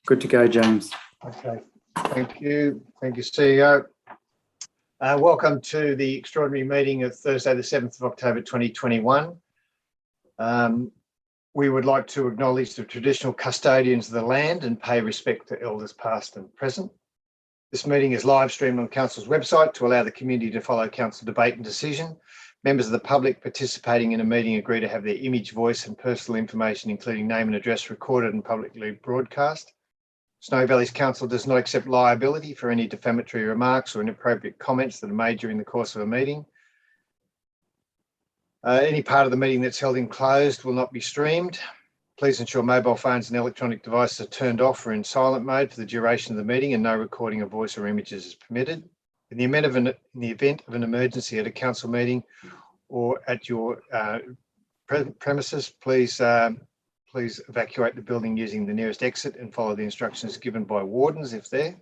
Good to go, James. Okay, thank you. Thank you, CEO. Welcome to the extraordinary meeting of Thursday, the 7th of October, 2021. We would like to acknowledge the traditional custodians of the land and pay respect to elders past and present. This meeting is live streamed on Council's website to allow the community to follow Council debate and decision. Members of the public participating in a meeting agree to have their image, voice and personal information, including name and address, recorded and publicly broadcast. Snowy Valleys Council does not accept liability for any defamatory remarks or inappropriate comments that are made during the course of a meeting. Any part of the meeting that's held enclosed will not be streamed. Please ensure mobile phones and electronic devices are turned off or in silent mode for the duration of the meeting, and no recording of voice or images is permitted. In the event of an emergency at a council meeting or at your premises, please evacuate the building using the nearest exit and follow the instructions given by wardens if there.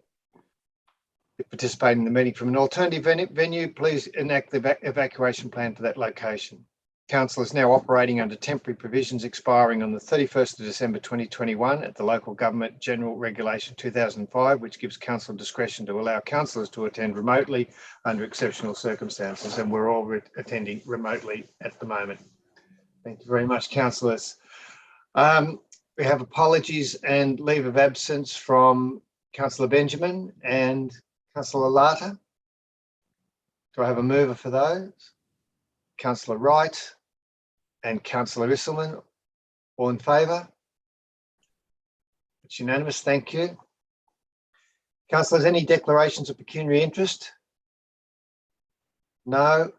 If participating in the meeting from an alternative venue, please enact the evacuation plan for that location. Council is now operating under temporary provisions expiring on the 31st of December 2021 at the Local Government General Regulation 2005, which gives Council discretion to allow councillors to attend remotely under exceptional circumstances, and we're all attending remotely at the moment. Thank you very much, councillors. We have apologies and leave of absence from Councillor Benjamin and Councillor Lata. Do I have a mover for those? Councillor Wright and Councillor Isselman, all in favour? It's unanimous, thank you. Councillors, any declarations of pecuniary interest? No.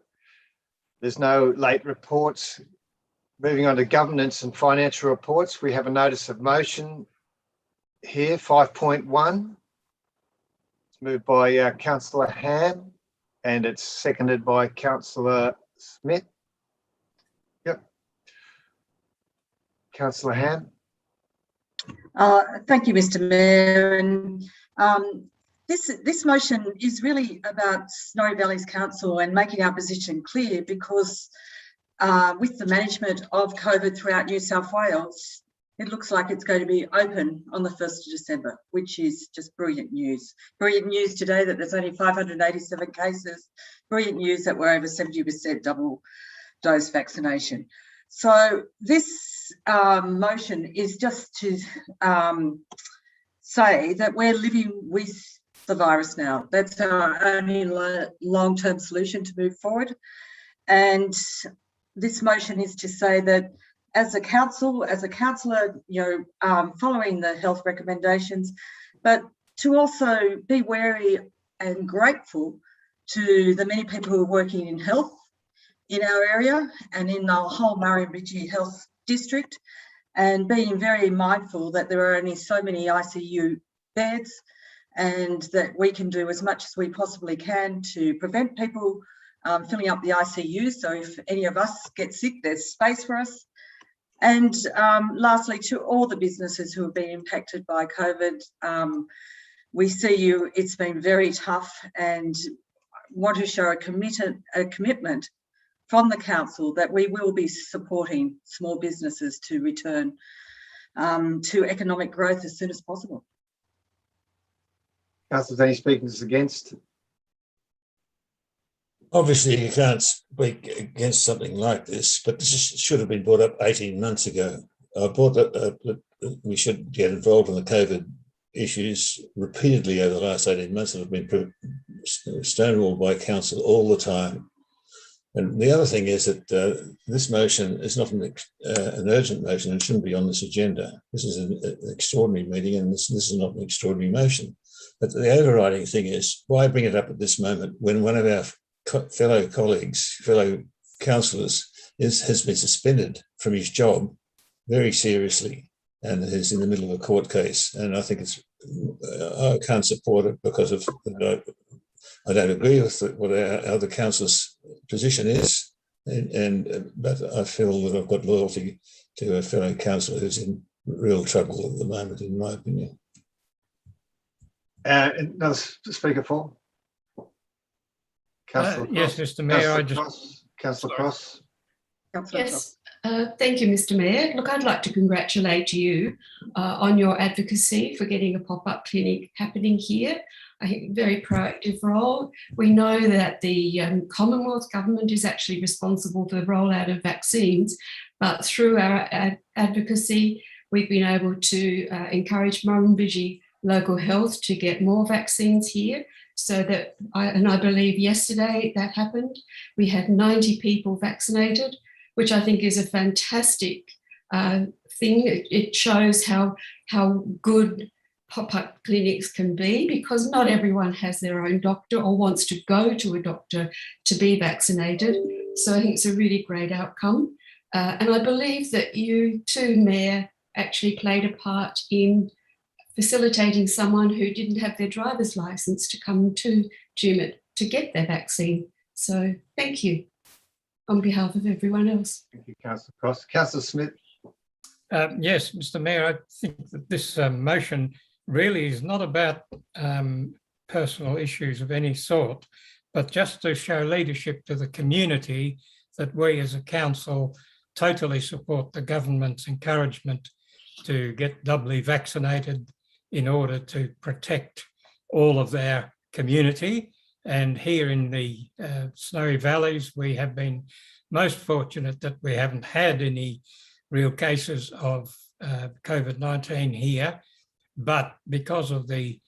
There's no late reports. Moving on to governance and financial reports, we have a notice of motion here, 5.1. It's moved by Councillor Ham and it's seconded by Councillor Smith. Yep. Councillor Ham. Thank you, Mr. Mayor. And this motion is really about Snowy Valleys Council and making our position clear, because with the management of COVID throughout New South Wales, it looks like it's going to be open on the 1st of December, which is just brilliant news. Brilliant news today that there's only 587 cases. Brilliant news that we're over 70% double dose vaccination. So this motion is just to say that we're living with the virus now. That's our only long-term solution to move forward. And this motion is to say that as a council, as a councillor, following the health recommendations, but to also be wary and grateful to the many people who are working in health in our area and in the whole Murrumbidgee Health District, and being very mindful that there are only so many ICU beds, and that we can do as much as we possibly can to prevent people filling up the ICU. So if any of us get sick, there's space for us. And lastly, to all the businesses who have been impacted by COVID, we see you, it's been very tough, and want to show a commitment from the council that we will be supporting small businesses to return to economic growth as soon as possible. Councillors, any speakers against? Obviously, you can't speak against something like this, but this should have been brought up 18 months ago. I thought that we should get involved in the COVID issues repeatedly over the last 18 months that have been stonewalled by council all the time. And the other thing is that this motion is not an urgent motion and shouldn't be on this agenda. This is an extraordinary meeting, and this is not an extraordinary motion. But the overriding thing is, why bring it up at this moment when one of our fellow colleagues, fellow councillors, has been suspended from his job very seriously and is in the middle of a court case. And I think I can't support it because of, I don't agree with what our other councillors' position is, but I feel that I've got loyalty to a fellow councillor who's in real trouble at the moment, in my opinion. Another speaker for? Yes, Mr. Mayor, Councillor Cross. Yes, Thank you, Mr. Mayor. Look, I'd like to congratulate you on your advocacy for getting a pop-up clinic happening here. I think very proactive role. We know that the Commonwealth Government is actually responsible for the rollout of vaccines, but through our advocacy, we've been able to encourage Murrumbidgee Local Health to get more vaccines here. So that, I believe yesterday that happened. We had 90 people vaccinated, which I think is a fantastic thing. It shows how good pop-up clinics can be, because not everyone has their own doctor or wants to go to a doctor to be vaccinated. So I think it's a really great outcome. And I believe that you too, Mayor, actually played a part in facilitating someone who didn't have their driver's license to come to GMIT to get their vaccine. So thank you on behalf of everyone else. Thank you, Councillor Cross. Councillor Smith. Yes, Mr. Mayor, I think that this motion really is not about personal issues of any sort, but just to show leadership to the community that we as a council totally support the government's encouragement to get doubly vaccinated in order to protect all of our community. And here in the Snowy Valleys, we have been most fortunate that we haven't had any real cases of COVID-19 here. But because of the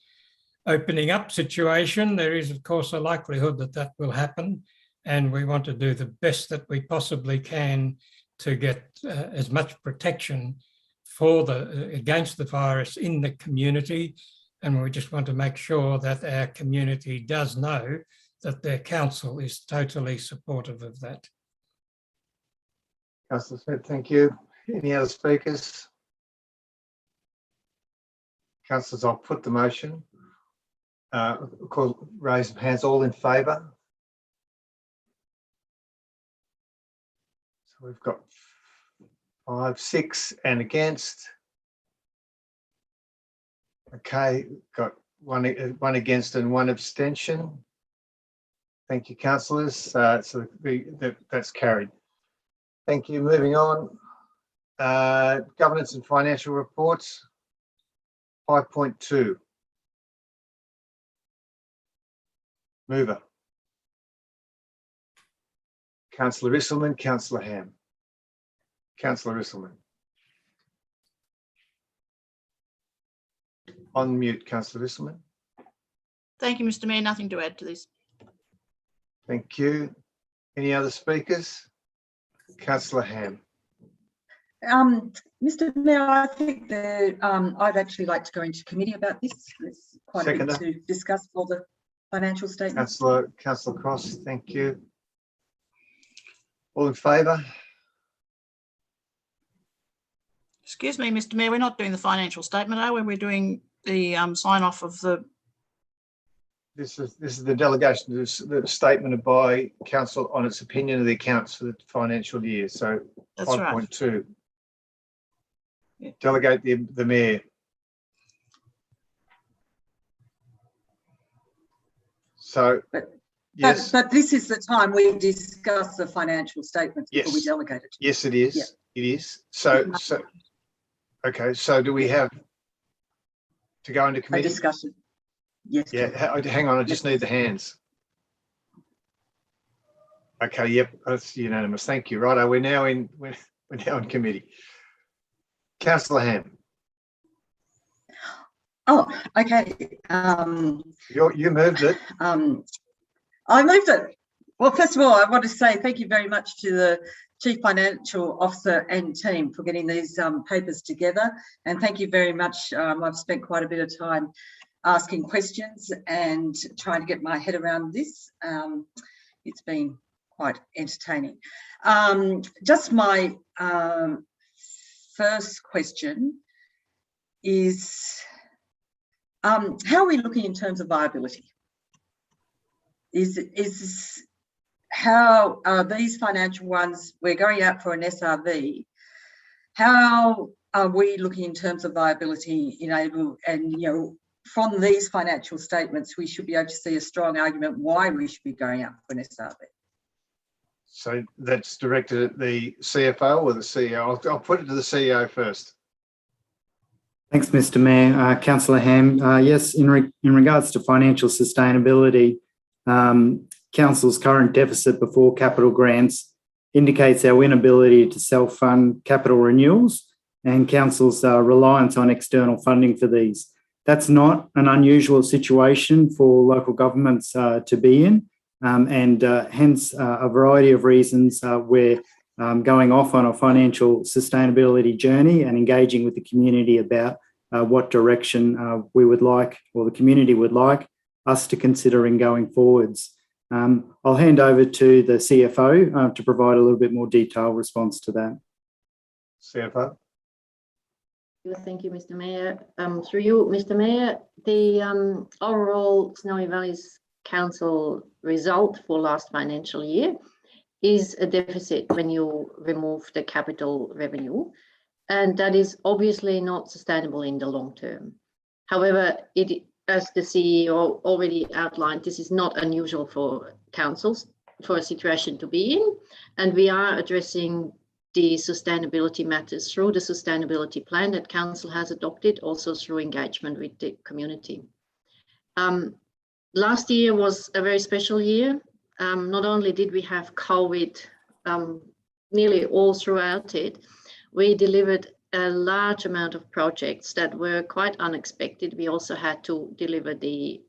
opening up situation, there is, of course, a likelihood that that will happen. And we want to do the best that we possibly can to get as much protection for against the virus in the community. And we just want to make sure that our community does know that their council is totally supportive of that. Councillor Smith, thank you. Any other speakers? Councillors, I'll put the motion. Raise of hands, all in favour. So we've got 5, 6 and against. Okay, got one against and 1 abstention. Thank you, councillors. So that's carried. Thank you. Moving on. Governance and financial reports. 5.2. Mover. Councillor Risselman, Councillor Ham. Councillor Risselman. On mute, Councillor Risselman. Thank you, Mr. Mayor. Nothing to add to this. Thank you. Any other speakers? Councillor Ham. Mr. Mayor, I think that I'd actually like to go into committee about this. There's quite a bit to discuss for the financial statements. Councillor Cross, thank you. All in favour? Excuse me, Mr. Mayor, we're not doing the financial statement, are we? We're doing the sign off of the. This is the delegation, the statement by council on its opinion of the accounts for the financial year. So 5.2. Right. Yeah. Delegate the mayor. So, yes. But this is the time we discuss the financial statements before we delegate it. Yes, it is. Yeah. It is. So, okay. So, do we have to go into committee? A discussion. Yes. Yeah. Hang on. I just need the hands. Okay. Yep. That's unanimous. Thank you. Righto. We're now in committee. Councillor Ham. Oh, okay. You moved it. I moved it. Well, first of all, I want to say thank you very much to the Chief Financial Officer and team for getting these papers together. And thank you very much. I've spent quite a bit of time asking questions and trying to get my head around this. It's been quite entertaining. Just my first question is, how are we looking in terms of viability? How are these financial ones, we're going out for an SRV, how are we looking in terms of viability from these financial statements, we should be able to see a strong argument why we should be going out for an SRV. So that's directed at the CFO or the CEO? I'll put it to the CEO first. Thanks, Mr. Mayor. Councillor Ham, yes, in regards to financial sustainability, Council's current deficit before capital grants indicates our inability to self-fund capital renewals and Council's reliance on external funding for these. That's not an unusual situation for local governments to be in, and hence a variety of reasons we're going off on a financial sustainability journey and engaging with the community about what direction we would like, or the community would like us to consider in going forwards. I'll hand over to the CFO to provide a little bit more detailed response to that. CFO. Thank you, Mr. Mayor. Through you, Mr. Mayor, the overall Snowy Valleys Council result for last financial year is a deficit when you remove the capital revenue, and that is obviously not sustainable in the long term. However, as the CEO already outlined, this is not unusual for councils for a situation to be in, and we are addressing the sustainability matters through the sustainability plan that council has adopted, also through engagement with the community. Last year was a very special year. Not only did we have COVID nearly all throughout it, we delivered a large amount of projects that were quite unexpected. We also had to deliver the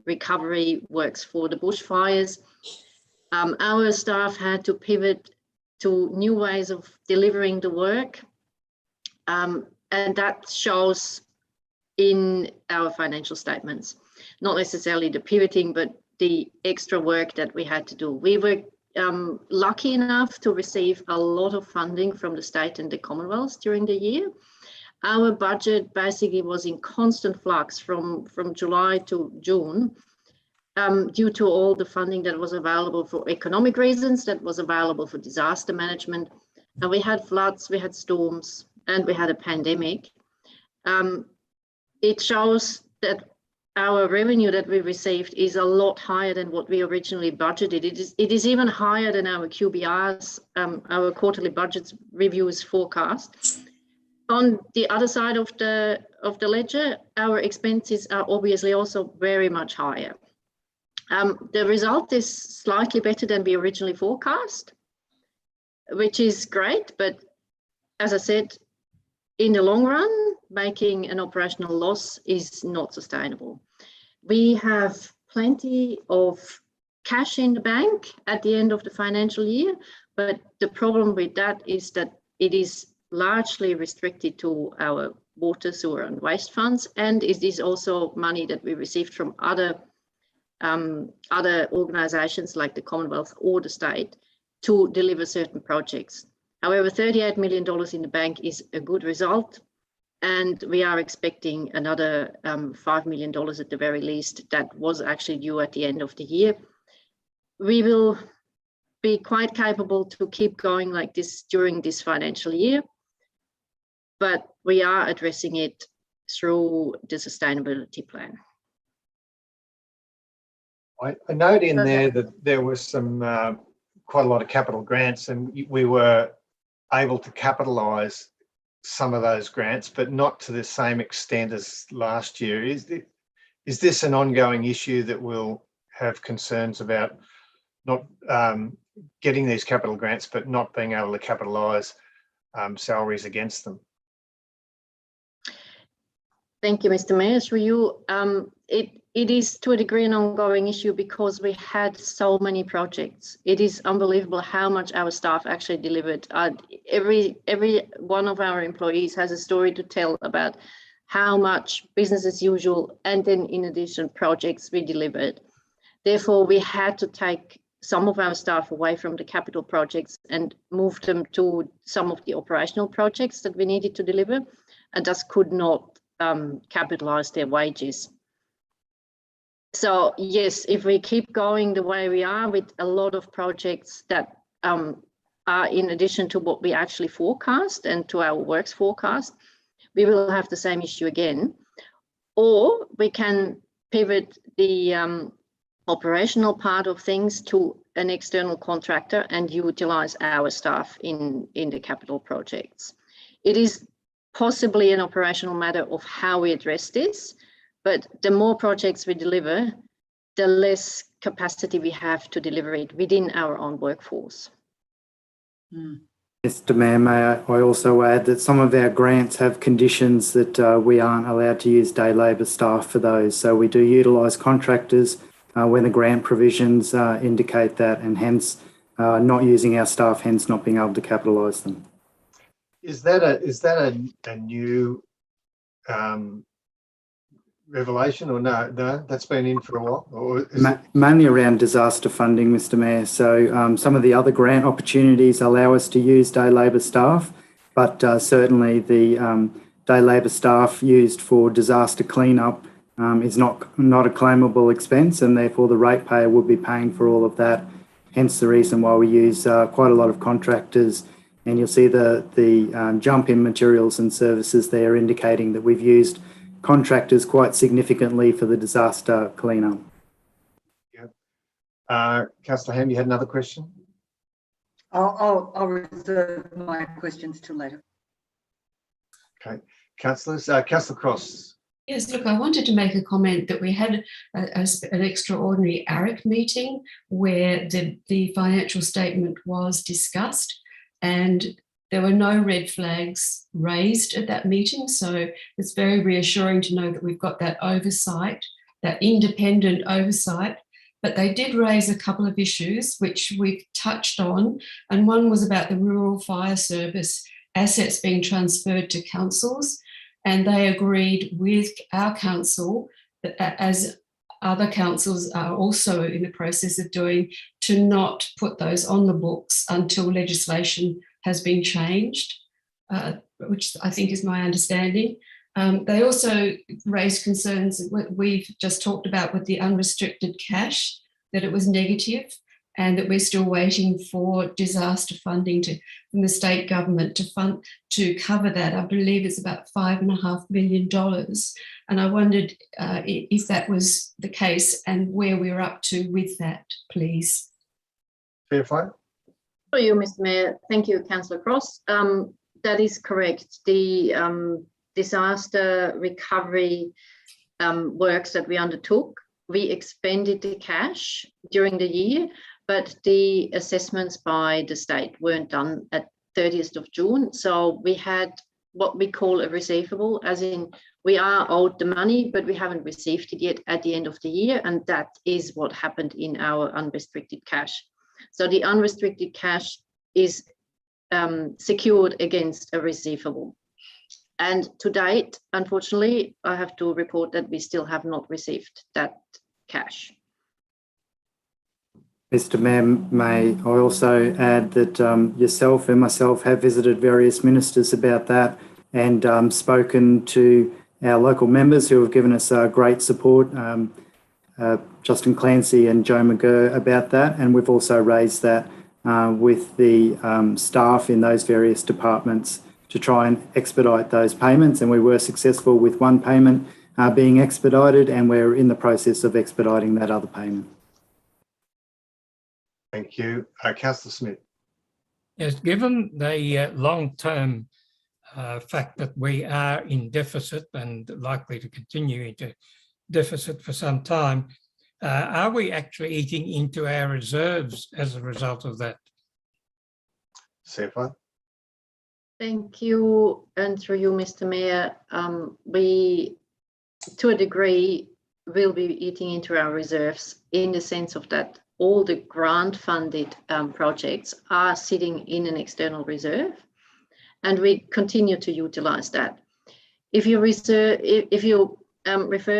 recovery works for the bushfires. Our staff had to pivot to new ways of delivering the work, and that shows in our financial statements. Not necessarily the pivoting, but the extra work that we had to do. We were lucky enough to receive a lot of funding from the state and the Commonwealth during the year. Our budget basically was in constant flux from July to June due to all the funding that was available for economic reasons, that was available for disaster management. And we had floods, we had storms, and we had a pandemic. It shows that our revenue that we received is a lot higher than what we originally budgeted. It is even higher than our QBRs, our quarterly budgets reviews forecast. On the other side of the ledger, our expenses are obviously also very much higher. The result is slightly better than we originally forecast, which is great, but as I said, in the long run, making an operational loss is not sustainable. We have plenty of cash in the bank at the end of the financial year, but the problem with that is that it is largely restricted to our water, sewer and waste funds, and it is also money that we received from other organisations like the Commonwealth or the state to deliver certain projects. However, $38 million in the bank is a good result, and we are expecting another $5 million at the very least that was actually due at the end of the year. We will be quite capable to keep going like this during this financial year, but we are addressing it through the sustainability plan. I note in there that there was some quite a lot of capital grants, and we were able to capitalise some of those grants, but not to the same extent as last year. Is this an ongoing issue that we'll have concerns about not getting these capital grants, but not being able to capitalise salaries against them? Thank you, Mr. Mayor. Through you, it is to a degree an ongoing issue because we had so many projects. It is unbelievable how much our staff actually delivered. Every one of our employees has a story to tell about how much business as usual and then in addition projects we delivered. Therefore, we had to take some of our staff away from the capital projects and move them to some of the operational projects that we needed to deliver, and thus could not capitalise their wages. So yes, if we keep going the way we are with a lot of projects that are in addition to what we actually forecast and to our works forecast, we will have the same issue again. Or we can pivot the operational part of things to an external contractor and utilize our staff in the capital projects. It is possibly an operational matter of how we address this, but the more projects we deliver, the less capacity we have to deliver it within our own workforce. Mr. Mayor, may I also add that some of our grants have conditions that we aren't allowed to use day labour staff for those. So we do utilise contractors when the grant provisions indicate that, and hence not using our staff, hence not being able to capitalise them. Is that a new revelation, or no? No, that's been in for a while. Or is Mainly around disaster funding, Mr. Mayor. So some of the other grant opportunities allow us to use day labour staff, but certainly the day labour staff used for disaster cleanup is not a claimable expense, and therefore the ratepayer would be paying for all of that. Hence the reason why we use quite a lot of contractors. And you'll see the jump in materials and services there, indicating that we've used contractors quite significantly for the disaster cleanup. Councillor Ham, you had another question? I'll reserve my questions till later. Okay, councillors. Councillor Cross. Yes, look, I wanted to make a comment that we had an extraordinary ARIC meeting where the financial statement was discussed, and there were no red flags raised at that meeting. So it's very reassuring to know that we've got that oversight, that independent oversight. But they did raise a couple of issues which we've touched on, and one was about the Rural Fire Service assets being transferred to councils, and they agreed with our council, that, as other councils are also in the process of doing, to not put those on the books until legislation has been changed, which I think is my understanding. They also raised concerns that we've just talked about with the unrestricted cash, that it was negative, and that we're still waiting for disaster funding from the state government to cover that. I believe it's about $5.5 million. And I wondered if that was the case and where we're up to with that, please. Fairfield. For you, Mr. Mayor. Thank you, Councillor Cross. That is correct. The disaster recovery works that we undertook, we expended the cash during the year, but the assessments by the state weren't done at 30th of June. So we had what we call a receivable, as in we are owed the money, but we haven't received it yet at the end of the year. And that is what happened in our unrestricted cash. So the unrestricted cash is secured against a receivable. And to date, unfortunately, I have to report that we still have not received that cash. Mr. Mayor, may I also add that yourself and myself have visited various ministers about that, and spoken to our local members who have given us great support, Justin Clancy and Joe McGurr, about that. And we've also raised that with the staff in those various departments to try and expedite those payments. And we were successful with one payment being expedited, and we're in the process of expediting that other payment. Thank you. Councillor Smith. Yes, given the long-term fact that we are in deficit and likely to continue into deficit for some time, are we actually eating into our reserves as a result of that? Sefa. Thank you, and through you, Mr. Mayor, we, to a degree, will be eating into our reserves in the sense of that all the grant-funded projects are sitting in an external reserve, and we continue to utilize that. If you refer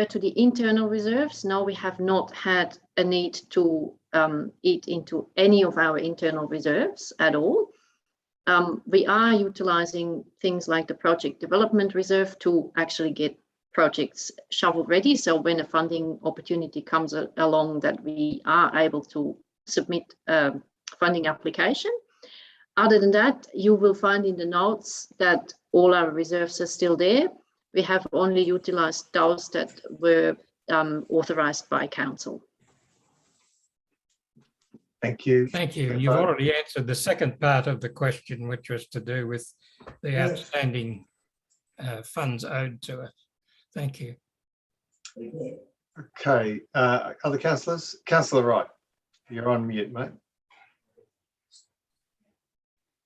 to the internal reserves, no, we have not had a need to eat into any of our internal reserves at all. We are utilizing things like the project development reserve to actually get projects shovel ready. So when a funding opportunity comes along, that we are able to submit a funding application. Other than that, you will find in the notes that all our reserves are still there. We have only utilized those that were authorized by council. Thank you. Thank you. You've already answered the second part of the question, which was to do with the outstanding funds owed to us. Thank you. Okay, other councillors? Councillor Wright, you're on mute, mate.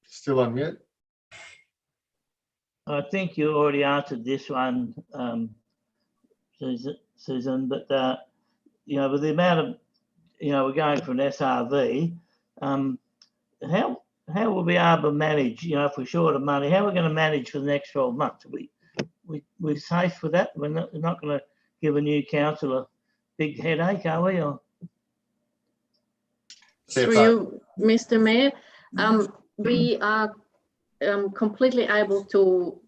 Still on mute? I think you already answered this one, Susan, but you know, with the amount of, you know, we're going for an SRV, how will we be able to manage, you know, if we're short of money, how are we going to manage for the next 12 months? We're safe with that? We're not going to give a new council a big headache, are we? Or? Through you, Mr. Mayor, we are completely able to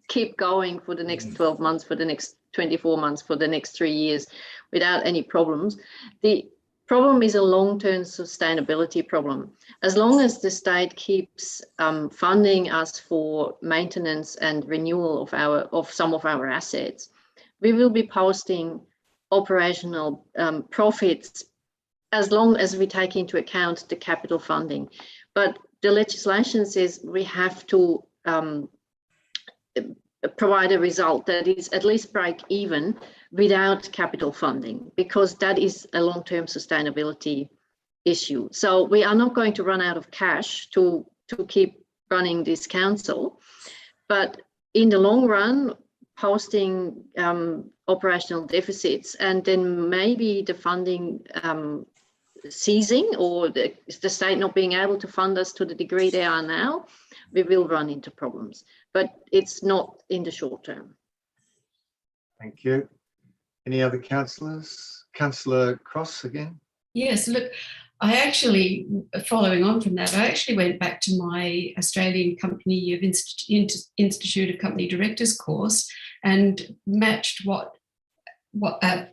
keep going for the next 12 months, for the next 24 months, for the next 3 years without any problems. The problem is a long-term sustainability problem. As long as the state keeps funding us for maintenance and renewal of some of our assets, we will be posting operational profits as long as we take into account the capital funding. But the legislation says we have to provide a result that is at least break even without capital funding, because that is a long-term sustainability issue. So we are not going to run out of cash to keep running this council, but in the long run, posting operational deficits and then maybe the funding ceasing, or the state not being able to fund us to the degree they are now, we will run into problems, but it's not in the short term. Thank you. Any other councillors? Councillor Cross again? Yes, look, I actually, following on from that, I actually went back to my Australian Company of Institute of Company Directors course and matched what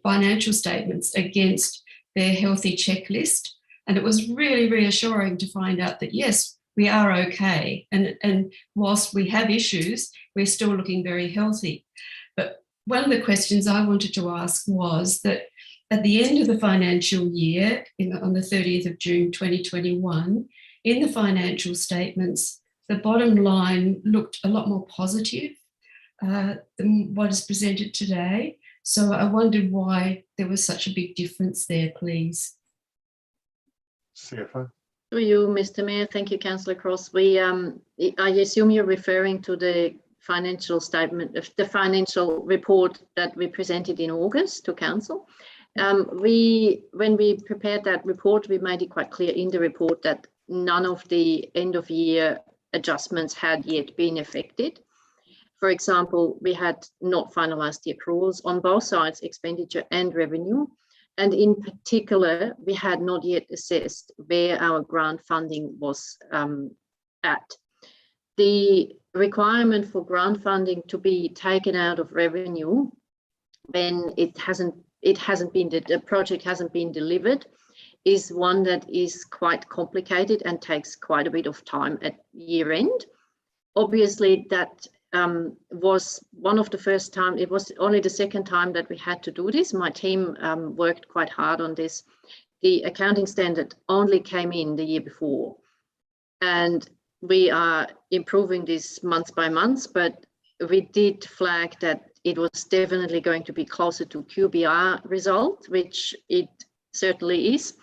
financial statements against their healthy checklist. And it was really reassuring to find out that, yes, we are okay. And whilst we have issues, we're still looking very healthy. But one of the questions I wanted to ask was that at the end of the financial year, on the 30th of June 2021, in the financial statements, the bottom line looked a lot more positive than what is presented today. So I wondered why there was such a big difference there, please. CFO. To you, Mr. Mayor. Thank you, Councillor Cross. I assume you're referring to the financial statement, the financial report that we presented in August to Council. When we prepared that report, we made it quite clear in the report that none of the end of year adjustments had yet been effected. For example, we had not finalised the accruals on both sides, expenditure and revenue. And in particular, we had not yet assessed where our grant funding was at. The requirement for grant funding to be taken out of revenue when the project hasn't been delivered is one that is quite complicated and takes quite a bit of time at year end. Obviously, that was one of the first time. It was only the second time that we had to do this. My team worked quite hard on this. The accounting standard only came in the year before, and we are improving this month by month, but we did flag that it was definitely going to be closer to QBR result, which it certainly is,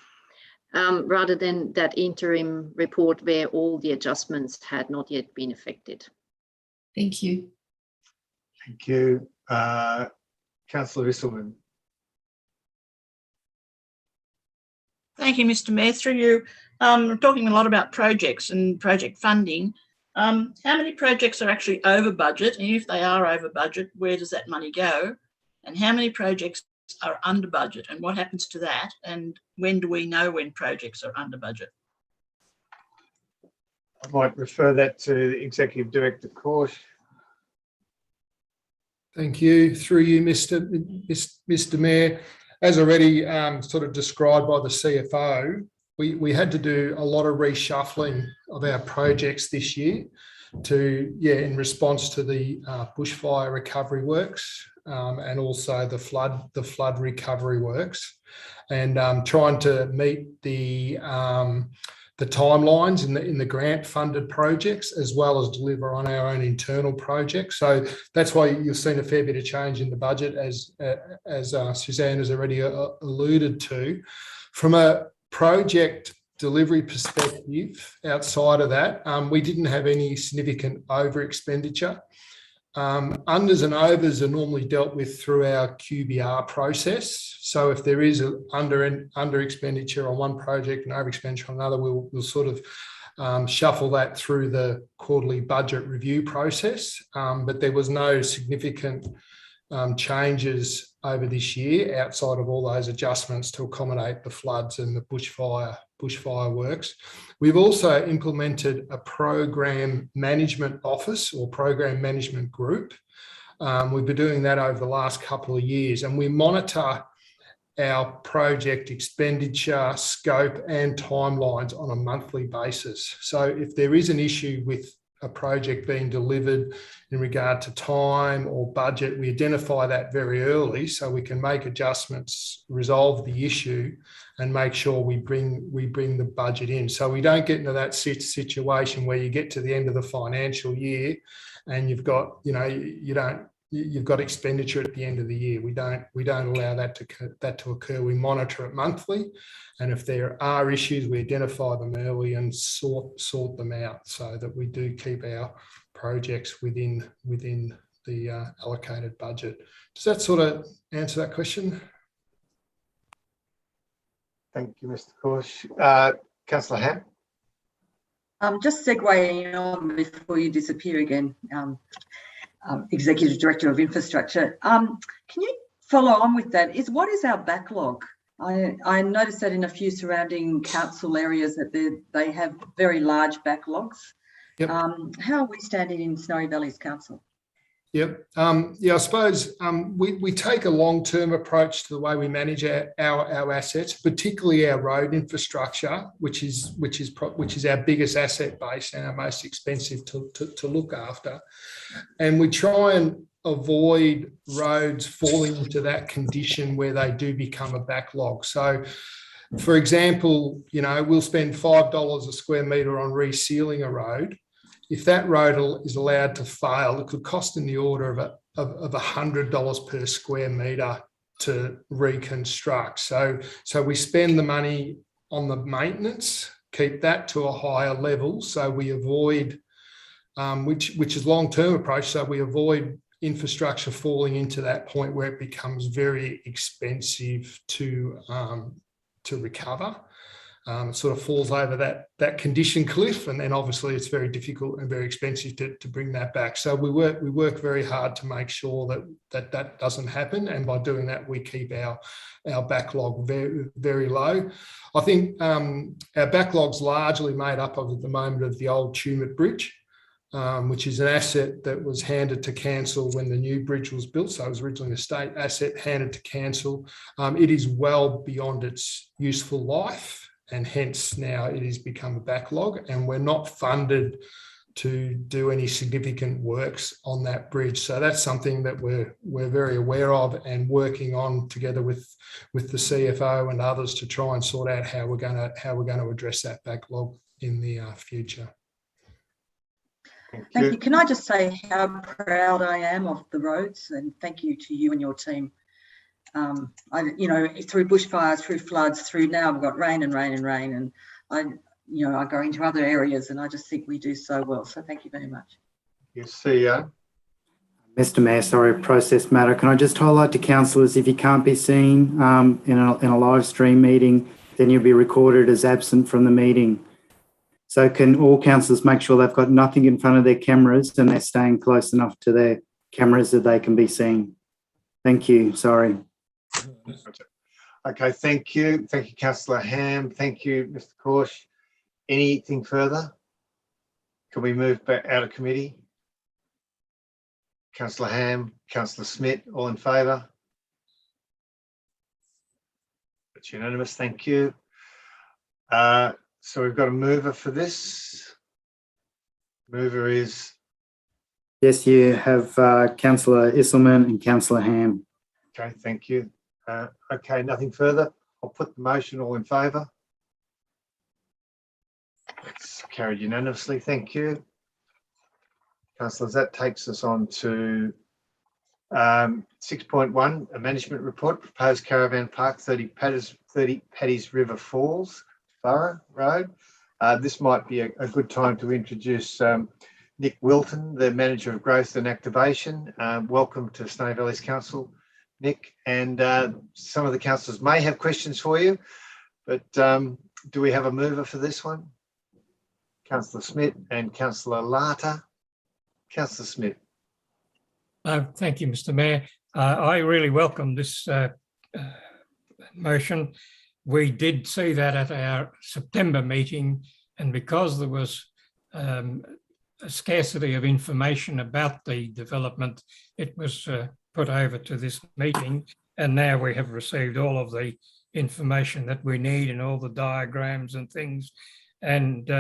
rather than that interim report where all the adjustments had not yet been effected. Thank you. Thank you. Councillor Isselman. Thank you, Mr. Mayor. Through you, we're talking a lot about projects and project funding. How many projects are actually over budget? And if they are over budget, where does that money go? And how many projects are under budget? And what happens to that? And when do we know when projects are under budget? I might refer that to Executive Director Korsch. Thank you. Through you, Mr. Mayor. As already sort of described by the CFO, we had to do a lot of reshuffling of our projects this year in response to the bushfire recovery works. and also the flood recovery works, and trying to meet the timelines in the grant funded projects, as well as deliver on our own internal projects. So that's why you've seen a fair bit of change in the budget, as Suzanne has already alluded to. From a project delivery perspective, outside of that, we didn't have any significant over expenditure. Unders and overs are normally dealt with through our QBR process. So if there is an under expenditure on one project and over expenditure on another, we'll sort of shuffle that through the quarterly budget review process. But there was no significant changes over this year outside of all those adjustments to accommodate the floods and the bushfire works. We've also implemented a program management office or program management group. We've been doing that over the last couple of years, and we monitor our project expenditure, scope and timelines on a monthly basis. So if there is an issue with a project being delivered in regard to time or budget, we identify that very early so we can make adjustments, resolve the issue, and make sure we bring the budget in. So we don't get into that situation where you get to the end of the financial year and you've got, you've got expenditure at the end of the year. We don't allow that to occur. We monitor it monthly, and if there are issues, we identify them early and sort them out so that we do keep our projects within the allocated budget. Does that sort of answer that question? Thank you, Mr. Korsch. Councillor Ham? Just segueing on before you disappear again, Executive Director of Infrastructure. Can you follow on with that? What is our backlog? I noticed that in a few surrounding council areas that they have very large backlogs. Yep. How are we standing in Snowy Valleys Council? Yep. I suppose we take a long-term approach to the way we manage our assets, particularly our road infrastructure, which is our biggest asset base and our most expensive to look after. And we try and avoid roads falling into that condition where they do become a backlog. So, for example, we'll spend $5 a square metre on resealing a road. If that road is allowed to fail, it could cost in the order of $100 per square metre to reconstruct. So we spend the money on the maintenance, keep that to a higher level, so we avoid, which is long-term approach, so we avoid infrastructure falling into that point where it becomes very expensive to recover. It sort of falls over that condition cliff, and then obviously it's very difficult and very expensive to bring that back. So we work very hard to make sure that doesn't happen, and by doing that we keep our backlog very, very low. I think our backlog's largely made up of, at the moment, of the old Tumut Bridge, which is an asset that was handed to council when the new bridge was built. So it was originally a state asset handed to council. It is well beyond its useful life, and hence now it has become a backlog, and we're not funded to do any significant works on that bridge. So that's something that we're very aware of and working on together with the CFO and others to try and sort out how we're going to address that backlog in the future. Thank you. Can I just say how proud I am of the roads, and thank you to you and your team. Through bushfires, through floods, through now we've got rain, and I go into other areas, and I just think we do so well. So thank you very much. Yes, CEO. Mr. Mayor, sorry, process matter. Can I just highlight to councillors, if you can't be seen in a live stream meeting, then you'll be recorded as absent from the meeting. So can all councillors make sure they've got nothing in front of their cameras and they're staying close enough to their cameras that they can be seen? Thank you. Sorry. Okay, thank you. Thank you, Councillor Ham. Thank you, Mr. Korsch. Anything further? Can we move back out of committee? Councillor Ham, Councillor Smith, all in favour? It's unanimous, thank you. So we've got a mover for this. Mover is Yes, you have Councillor Isselman and Councillor Ham. Okay, thank you. Okay, nothing further. I'll put the motion. All in favour? It's carried unanimously. Thank you. Councillors, that takes us on to 6.1, a management report, proposed caravan park 30 Paddy's River Falls, Thurrow Road. This might be a good time to introduce Nick Wilton, the Manager of Growth and Activation. Welcome to Snowy Valleys Council, Nick. And some of the councillors may have questions for you, but do we have a mover for this one? Councillor Smith and Councillor Larter. Councillor Smith. Thank you, Mr. Mayor. I really welcome this motion. We did see that at our September meeting, and because there was a scarcity of information about the development, it was put over to this meeting, and now we have received all of the information that we need and all the diagrams and things, and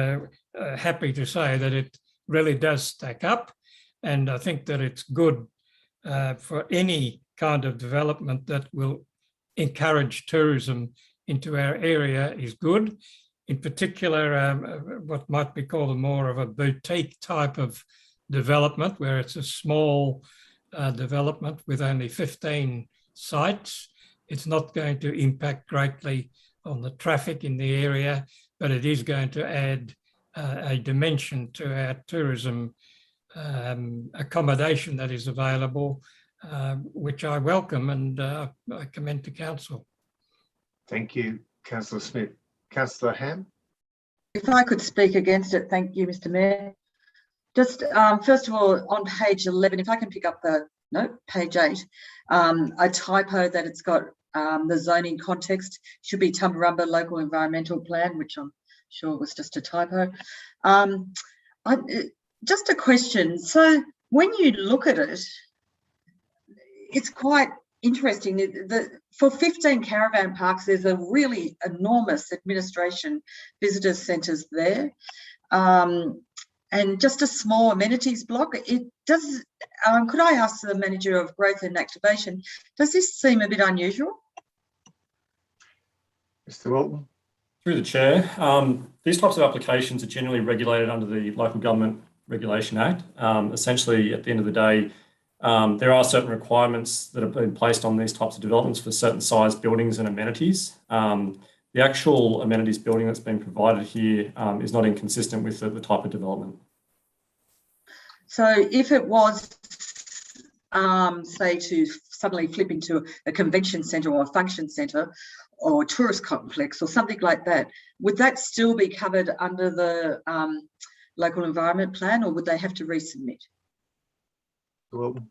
happy to say that it really does stack up, and I think that it's good for any kind of development that will encourage tourism into our area is good. In particular, what might be called more of a boutique type of development, where it's a small development with only 15 sites. It's not going to impact greatly on the traffic in the area, but it is going to add a dimension to our tourism accommodation that is available, which I welcome, and I commend to council. Thank you, Councillor Smith. Councillor Ham. If I could speak against it, thank you, Mr. Mayor. Just first of all, on page 11, if I can pick up page 8, a typo that it's got the zoning context should be Tumbarumba Local Environmental Plan, which I'm sure was just a typo. Just a question. So when you look at it, it's quite interesting. For 15 caravan parks, there's a really enormous administration visitor centres there, and just a small amenities block. It does. Could I ask the Manager of Growth and Activation, does this seem a bit unusual? Mr. Wilton. Through the chair, these types of applications are generally regulated under the Local Government Regulation Act. Essentially, at the end of the day, there are certain requirements that have been placed on these types of developments for certain size buildings and amenities. The actual amenities building that's been provided here is not inconsistent with the type of development. So if it was, say, to suddenly flip into a convention centre or a function centre or a tourist complex or something like that, would that still be covered under the local environment plan, or would they have to resubmit? Wilton.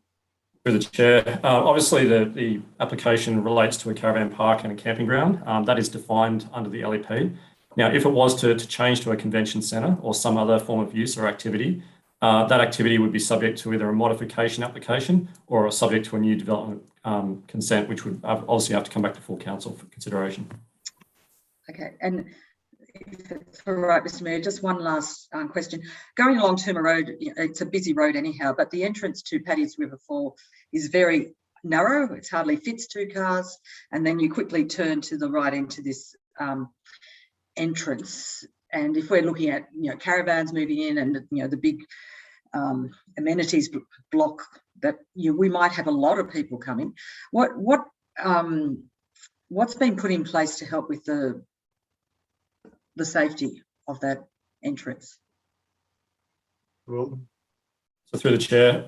Through the chair, obviously the application relates to a caravan park and a camping ground. That is defined under the LEP. Now, if it was to change to a convention centre or some other form of use or activity, that activity would be subject to either a modification application or subject to a new development consent, which would obviously have to come back to full council for consideration. Okay, and if it's all right, Mr. Mayor, just one last question. Going along Turma Road, it's a busy road anyhow, but the entrance to Paddy's River Fall is very narrow. It hardly fits 2 cars, and then you quickly turn to the right into this entrance. And if we're looking at caravans moving in and the big amenities block that we might have a lot of people coming, what's been put in place to help with the safety of that entrance? Wilton. So through the chair,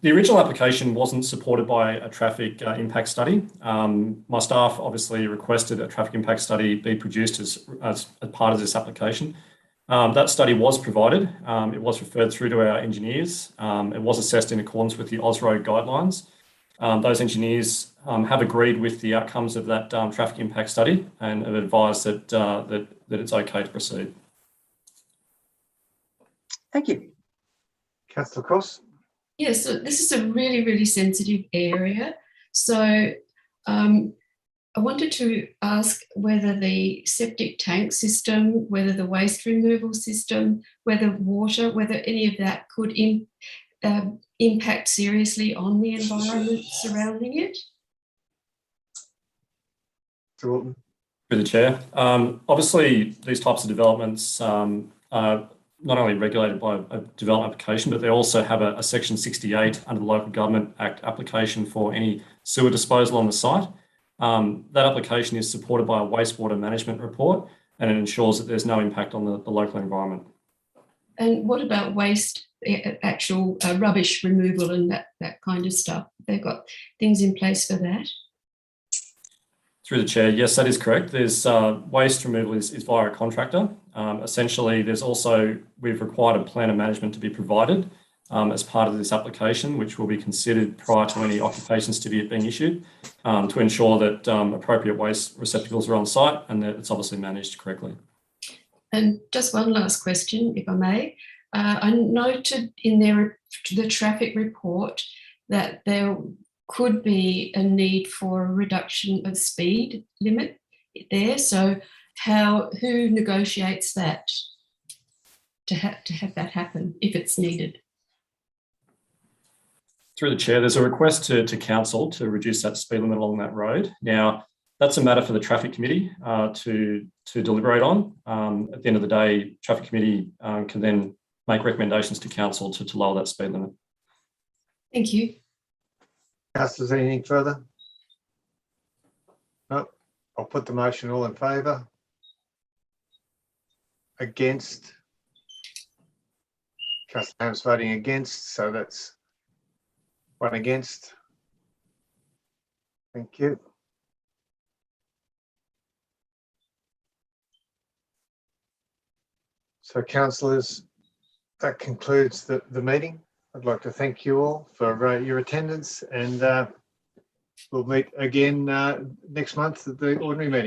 the original application wasn't supported by a traffic impact study. My staff obviously requested a traffic impact study be produced as part of this application. That study was provided. It was referred through to our engineers. It was assessed in accordance with the Ausroad guidelines. Those engineers have agreed with the outcomes of that traffic impact study and have advised that it's okay to proceed. Thank you. Councillor Cross. Yes, so this is a really, really sensitive area. So I wanted to ask whether the septic tank system, whether the waste removal system, whether water, whether any of that could impact seriously on the environment surrounding it? Through the chair. Obviously, these types of developments are not only regulated by a development application, but they also have a Section 68 under the Local Government Act application for any sewer disposal on the site. That application is supported by a wastewater management report, and it ensures that there's no impact on the local environment. And what about waste, actual rubbish removal and that kind of stuff? They've got things in place for that? Through the chair, yes, that is correct. There's waste removal is via a contractor. Essentially, we've required a plan of management to be provided as part of this application, which will be considered prior to any occupations to be being issued to ensure that appropriate waste receptacles are on site and that it's obviously managed correctly. And just one last question, if I may. I noted in the traffic report that there could be a need for a reduction of speed limit there. So who negotiates that to have that happen if it's needed? Through the chair, there's a request to council to reduce that speed limit along that road. Now, that's a matter for the traffic committee to deliberate on. At the end of the day, traffic committee can then make recommendations to council to lower that speed limit. Thank you. Councillors, anything further? No. I'll put the motion. All in favour? Against? Councillor Ham's voting against, so that's one against. Thank you. So, councillors, that concludes the meeting. I'd like to thank you all for your attendance, and we'll meet again next month at the ordinary meeting.